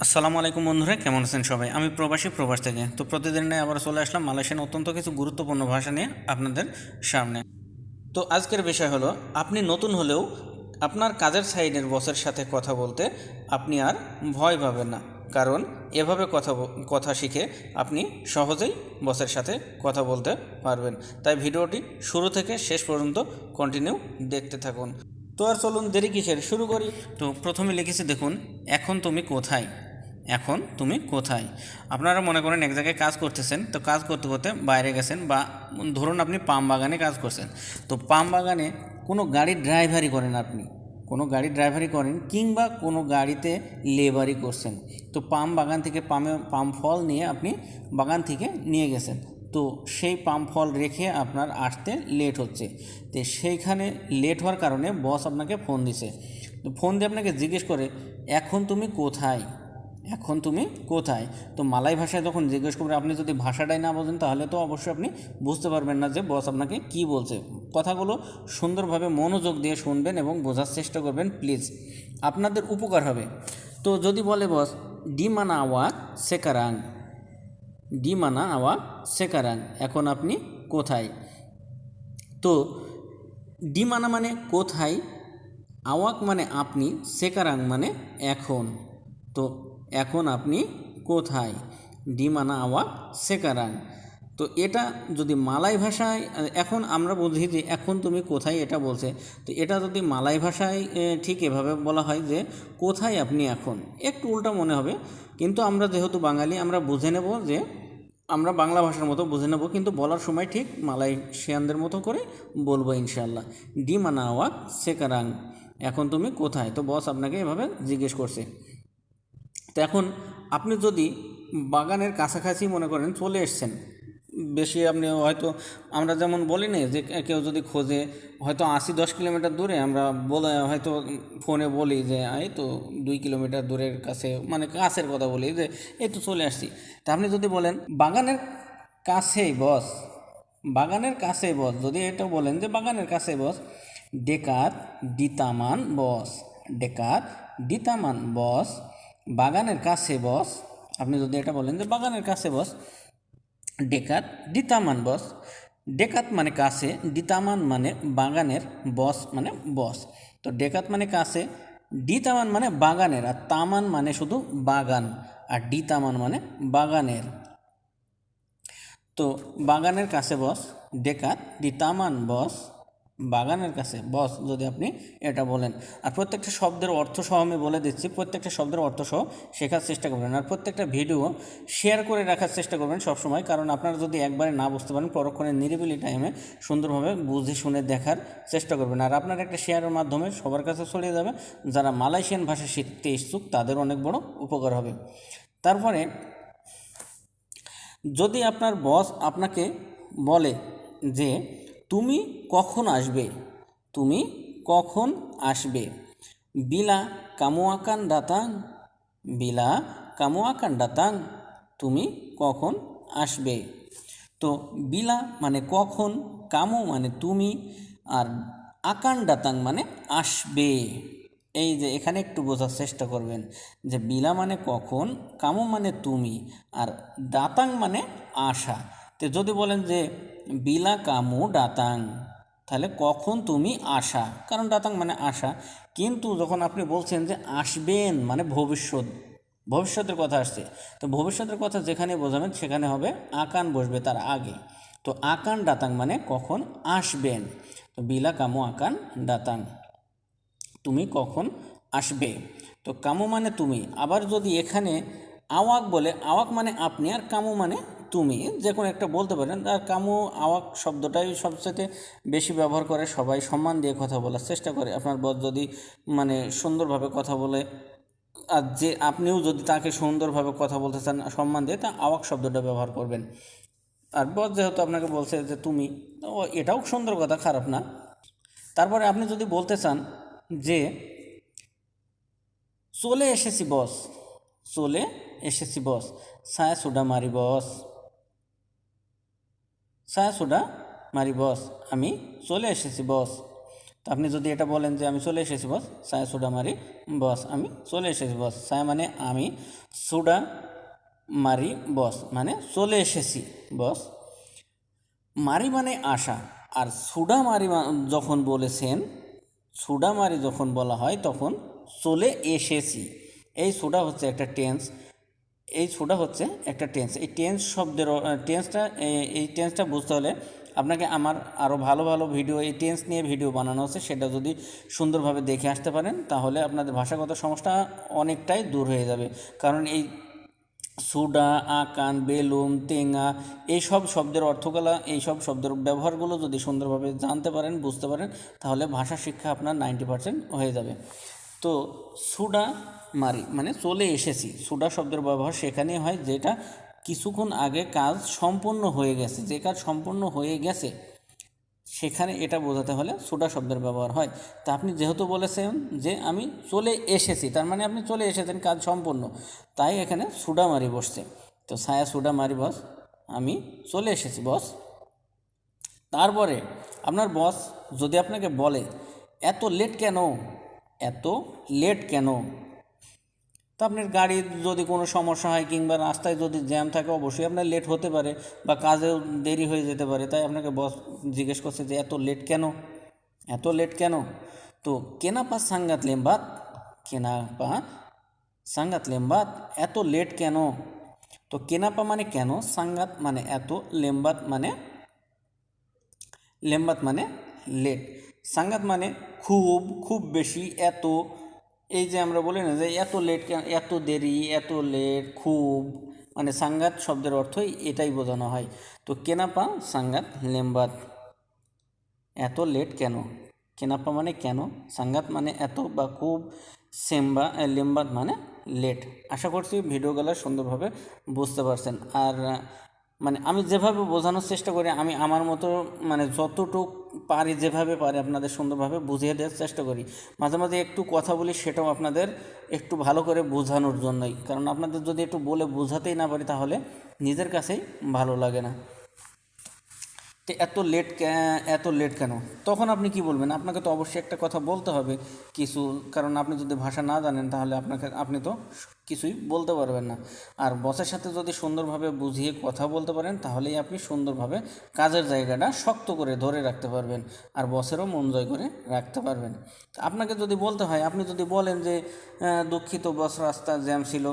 আসসালামু আলাইকুম বন্ধুরা, কেমন আছেন সবাই? আমি প্রবাস থেকে। তো প্রতিদিন আবার চলে আসলাম মালয়েশিয়ান অত্যন্ত কিছু গুরুত্বপূর্ণ ভাষা নিয়ে আপনাদের সামনে। তো আজকের বিষয় হলো, আপনি নতুন হলেও আপনার কাজের সাইডের বসের সাথে কথা বলতে আপনি আর ভয় পাবেন না। কারণ এভাবে কথা শিখে আপনি সহজেই বসের সাথে কথা বলতে পারবেন। তাই ভিডিওটি শুরু থেকে শেষ পর্যন্ত কন্টিনিউ দেখতে থাকুন। তো আর চলুন দেরি কিসের, শুরু করি। তো প্রথমে লিখেছি, দেখুন, এখন তুমি কোথায়। এখন তুমি কোথায়। আপনারা মনে করেন এক জায়গায় কাজ করতেছেন, তো কাজ করতে করতে বাইরে গেছেন, বা ধরুন আপনি পাম বাগানে কাজ করছেন। তো পাম বাগানে কোনো গাড়ির ড্রাইভারি করেন, আপনি কোনো গাড়ির ড্রাইভারি করেন কিংবা কোনো গাড়িতে লেবারি করছেন। তো পাম বাগান থেকে পাম ফল নিয়ে আপনি বাগান থেকে নিয়ে গেছেন। তো সেই পাম ফল রেখে আপনার আসতে লেট হচ্ছে। তো সেইখানে লেট হওয়ার কারণে বস আপনাকে ফোন দিছে। তো ফোন দিয়ে আপনাকে জিজ্ঞেস করে, এখন তুমি কোথায়। এখন তুমি কোথায়। তো মালাই ভাষায় যখন জিজ্ঞেস করবে, আপনি যদি ভাষাটাই না বোঝেন তাহলে তো অবশ্যই আপনি বুঝতে পারবেন না যে বস আপনাকে কি বলছে। কথাগুলো সুন্দরভাবে মনোযোগ দিয়ে শুনবেন এবং বোঝার চেষ্টা করবেন প্লিজ, আপনাদের উপকার হবে। তো যদি বলে বস, ডি মানা আওয়া সেকারাং, ডি মানা আওয়া সেকারাং, এখন আপনি কোথায়। তো ডি মানা মানে কোথায়, আওয়াক মানে আপনি, সেকারাং মানে এখন। তো এখন আপনি কোথায়, ডিমানা আওয়াক সেকারাং। তো এটা যদি মালাই ভাষায়, এখন আমরা বুঝি যে এখন তুমি কোথায় এটা বলছে। তো এটা যদি মালাই ভাষায় ঠিক এভাবে বলা হয় যে কোথায় আপনি এখন, একটু উল্টা মনে হবে। কিন্তু আমরা যেহেতু বাঙালি, আমরা বুঝে নেব যে আমরা বাংলা ভাষার মতো বুঝে নেব, কিন্তু বলার সময় ঠিক মালয়েশিয়ানদের মতো করে বলবো ইনশাল্লাহ। ডি মানা আওয়াক সেকারাং, এখন তুমি কোথায়। তো বস আপনাকে এভাবে জিজ্ঞেস করছে। তো এখন আপনি যদি বাগানের কাছাকাছি মনে করেন চলে এসছেন, বেশি আপনি হয়তো, আমরা যেমন বলি না যে কেউ যদি খোঁজে হয়তো 80-10 কিলোমিটার দূরে, আমরা বলে হয়তো ফোনে বলি যে এই তো 2 কিলোমিটার দূরের কাছে, মানে কাছের কথা বলি যে এই তো চলে আসছি। তা আপনি যদি বলেন বাগানের কাছেই বস, বাগানের কাছে বস, যদি এটা বলেন যে বাগানের কাছে বস, ডেকাত দিতামান বস, ডেকাত দিতামান বস, বাগানের কাছে বস। আপনি যদি এটা বলেন যে বাগানের কাছে বস, ডেকাত দিতামান বস। ডেকাত মানে কাছে, দিতামান মানে বাগানের, বস মানে বস। তো ডেকাত মানে কাছে, দিতামান মানে বাগানের, আর তামান মানে শুধু বাগান, আর দিতামান মানে বাগানের। তো বাগানের কাছে বস, ডেকাত দিতামান বস, বাগানের কাছে বস, যদি আপনি এটা বলেন। আর প্রত্যেকটা শব্দের অর্থ সহ আমি বলে দিচ্ছি, প্রত্যেকটা শব্দের অর্থ সহ শেখার চেষ্টা করবেন। আর প্রত্যেকটা ভিডিও শেয়ার করে রাখার চেষ্টা করবেন সবসময়, কারণ আপনারা যদি একবারে না বুঝতে পারেন, পরক্ষণে নিরিবিলি টাইমে সুন্দরভাবে বুঝে শুনে দেখার চেষ্টা করবেন। আর আপনার একটা শেয়ারের মাধ্যমে সবার কাছে ছড়িয়ে যাবে, যারা মালয়েশিয়ান ভাষা শিখতে ইচ্ছুক তাদের অনেক বড় উপকার হবে। তারপরে যদি আপনার বস আপনাকে বলে যে তুমি কখন আসবে, তুমি কখন আসবে, বিলা কামু আকান দাতাং, বিলা কামু আকান দাতাং, তুমি কখন আসবে। তো বিলা মানে কখন, কামু মানে তুমি, আর আকান দাতাং মানে আসবে। এই যে এখানে একটু বোঝার চেষ্টা করবেন যে বিলা মানে কখন, কামু মানে তুমি, আর দাতাং মানে আসা। তো যদি বলেন যে বিলা কামু দাতাং, তাহলে কখন তুমি আসা, কারণ দাতাং মানে আসা। কিন্তু যখন আপনি বলছেন যে আসবেন মানে ভবিষ্যৎ, ভবিষ্যতের কথা আসছে, তো ভবিষ্যতের কথা যেখানে বোঝাবেন সেখানে হবে আকান বসবে তার আগে। তো আকান দাতাং মানে কখন আসবেন। তো বিলা কামু আকান দাতাং, তুমি কখন আসবে। তো কামু মানে তুমি। আবার যদি এখানে আওয়াক বলে, আওয়াক মানে আপনি, আর কামু মানে তুমি, যে কোনো একটা বলতে পারেন। আর কামু আওয়াক শব্দটাই সবচেয়ে বেশি ব্যবহার করে, সবাই সম্মান দিয়ে কথা বলার চেষ্টা করে। আপনার বস যদি মানে সুন্দরভাবে কথা বলে, আর যে আপনিও যদি তাকে সুন্দরভাবে কথা বলতে চান সম্মান দিয়ে, তা আওয়াক শব্দটা ব্যবহার করবেন। আর বস যেহেতু আপনাকে বলছে যে তুমি, তো এটাও সুন্দর কথা, খারাপ না। তারপরে আপনি যদি বলতে চান যে চলে এসেছি বস, চলে এসেছি বস, ছায়া সুডা মারি বস, ছায়া সুডা মারি বস, আমি চলে এসেছি বস। তো আপনি যদি এটা বলেন যে আমি চলে এসেছি বস, ছায়া সুডা মারি বস, আমি চলে এসেছি বস। ছায়া মানে আমি, সুডা মারি বস মানে চলে এসেছি বস। মারি মানে আসা, আর সুডা মারি যখন বলেছেন, সুডা মারি যখন বলা হয় তখন চলে এসেছি। এই সুডা হচ্ছে একটা টেন্স, এই সুডা হচ্ছে একটা টেন্স। এই টেন্স শব্দের টেন্সটা, এই টেন্সটা বুঝতে হলে আপনাকে আমার আরও ভালো ভালো ভিডিও, এই টেন্স নিয়ে ভিডিও বানানো আছে, সেটা যদি সুন্দরভাবে দেখে আসতে পারেন তাহলে আপনাদের ভাষাগত সমস্যা অনেকটাই দূর হয়ে যাবে। কারণ এই সুডা, আকান, বেলুন, তেঙা, এইসব শব্দের অর্থকলা, এইসব শব্দের ব্যবহারগুলো যদি সুন্দরভাবে জানতে পারেন, বুঝতে পারেন, তাহলে ভাষা শিক্ষা আপনার 90% হয়ে যাবে। তো সুডা মারি মানে চলে এসেছি। সুডা শব্দের ব্যবহার সেখানেই হয় যেটা কিছুক্ষণ আগে কাজ সম্পূর্ণ হয়ে গেছে, যে কাজ সম্পূর্ণ হয়ে গেছে সেখানে এটা বোঝাতে হলে সুডা শব্দের ব্যবহার হয়। তা আপনি যেহেতু বলেছেন যে আমি চলে এসেছি, তার মানে আপনি চলে এসেছেন, কাজ সম্পূর্ণ, তাই এখানে সুডা মারি বসছে। তো ছায়া সুডা মারি বস, আমি চলে এসেছি বস। তারপরে আপনার বস যদি আপনাকে বলে এত লেট কেন, এত লেট কেন, তো আপনার গাড়ির যদি কোনো সমস্যা হয় কিংবা রাস্তায় যদি জ্যাম থাকে, অবশ্যই আপনার লেট হতে পারে বা কাজেও দেরি হয়ে যেতে পারে। তাই আপনাকে বস জিজ্ঞেস করছে যে এত লেট কেন, এত লেট কেন। তো কেনাপা সাংগাত লেম্বাত, কেনাপা সাংগাত লেম্বাত, এত লেট কেন। তো কেনাপা মানে কেন, সাংগাত মানে এত, লেম্বাত মানে, লেম্বাত মানে লেট, সাংগাত মানে খুব, খুব বেশি, এত। এই যে আমরা বলি না যে এত লেট কেন, এত দেরি, এত লেট, খুব, মানে সাংগাত শব্দের অর্থই এটাই বোঝানো হয়। তো কেনাপা সাংগাত লেম্বাত, এত লেট কেন। কেনাপা মানে কেন, সাংগাত মানে এত বা খুব, সেম্বা লেম্বাত মানে লেট। আশা করছি ভিডিওগুলো সুন্দরভাবে বুঝতে পারছেন। আর মানে আমি যেভাবে বোঝানোর চেষ্টা করি, আমি আমার মতো মানে যতটুক পারি, যেভাবে পারি আপনাদের সুন্দরভাবে বুঝিয়ে দেওয়ার চেষ্টা করি। মাঝে মাঝে একটু কথা বলি, সেটাও আপনাদের একটু ভালো করে বোঝানোর জন্যই। কারণ আপনাদের যদি একটু বলে বোঝাতেই না পারি তাহলে নিজের কাছেই ভালো লাগে না। তো এত লেট কেন, তখন আপনি কি বলবেন? আপনাকে তো অবশ্যই একটা কথা বলতে হবে কিছু, কারণ আপনি যদি ভাষা না জানেন তাহলে আপনি তো কিছুই বলতে পারবেন না। আর বসের সাথে যদি সুন্দরভাবে বুঝিয়ে কথা বলতে পারেন তাহলেই আপনি সুন্দরভাবে কাজের জায়গাটা শক্ত করে ধরে রাখতে পারবেন, আর বসেরও মন জয় করে রাখতে পারবেন। আপনাকে যদি বলতে হয়, আপনি যদি বলেন যে দুঃখিত বস, রাস্তা জ্যাম ছিল,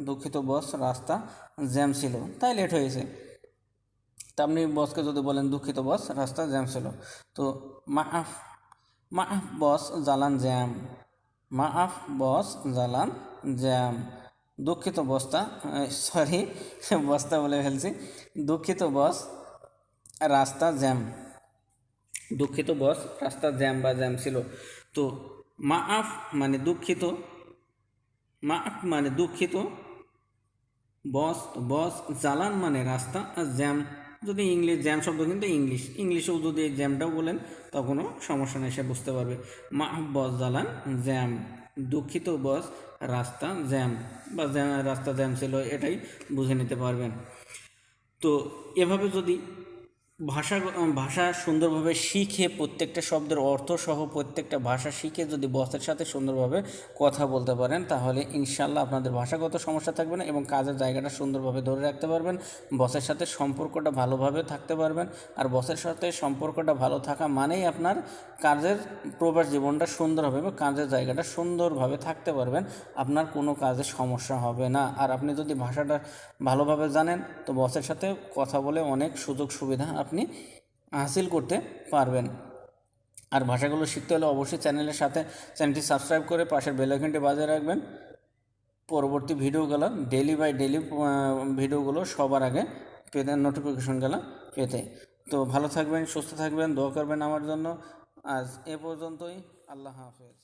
দুঃখিত বস, রাস্তা জ্যাম ছিল, তাই লেট হয়েছে। তা আপনি বসকে যদি বলেন দুঃখিত বস, রাস্তা জ্যাম ছিল, তো মাফ, মাফ বস, জালান জ্যাম, মাফ বস, জালান জ্যাম। দুঃখিত বস্তা, সরি বস্তা বলে ফেলছি, দুঃখিত বস, রাস্তা জ্যাম, দুঃখিত বস, রাস্তা জ্যাম বা জ্যাম ছিল। তো মাফ মানে দুঃখিত, মাফ মানে দুঃখিত, বস, বস, জালান মানে রাস্তা, আর জ্যাম যদি ইংলিশ, জ্যাম শব্দ কিন্তু ইংলিশেও যদি জ্যামটাও বলেন তখনও সমস্যা নেই, সে বুঝতে পারবে। মা বস, জালান জ্যাম, দুঃখিত বস, রাস্তা জ্যাম বা রাস্তা জ্যাম ছিল, এটাই বুঝে নিতে পারবেন। তো এভাবে যদি ভাষা সুন্দরভাবে শিখে, প্রত্যেকটা শব্দের অর্থ সহ প্রত্যেকটা ভাষা শিখে যদি বসের সাথে সুন্দরভাবে কথা বলতে পারেন তাহলে ইনশাল্লাহ আপনাদের ভাষাগত সমস্যা থাকবে না এবং কাজের জায়গাটা সুন্দরভাবে ধরে রাখতে পারবেন। বসের সাথে সম্পর্কটা ভালোভাবে থাকতে পারবেন। আর বসের সাথে সম্পর্কটা ভালো থাকা মানেই আপনার কাজের প্রবাস জীবনটা সুন্দর হবে এবং কাজের জায়গাটা সুন্দরভাবে থাকতে পারবেন, আপনার কোনো কাজে সমস্যা হবে না। আর আপনি যদি ভাষাটা ভালোভাবে জানেন তো বসের সাথে কথা বলে অনেক সুযোগ সুবিধা আপনি হাসিল করতে পারবেন। আর ভাষাগুলো শিখতে হলে অবশ্যই চ্যানেলটি সাবস্ক্রাইব করে পাশের বেল আইকনটি বাজিয়ে রাখবেন, পরবর্তী ভিডিওগুলো ডেলি বাই ডেলি ভিডিওগুলো সবার আগে পেতে, নোটিফিকেশনগুলো পেতে। তো ভালো থাকবেন, সুস্থ থাকবেন, দোয়া করবেন আমার জন্য। আজ এ পর্যন্তই, আল্লাহ হাফেজ।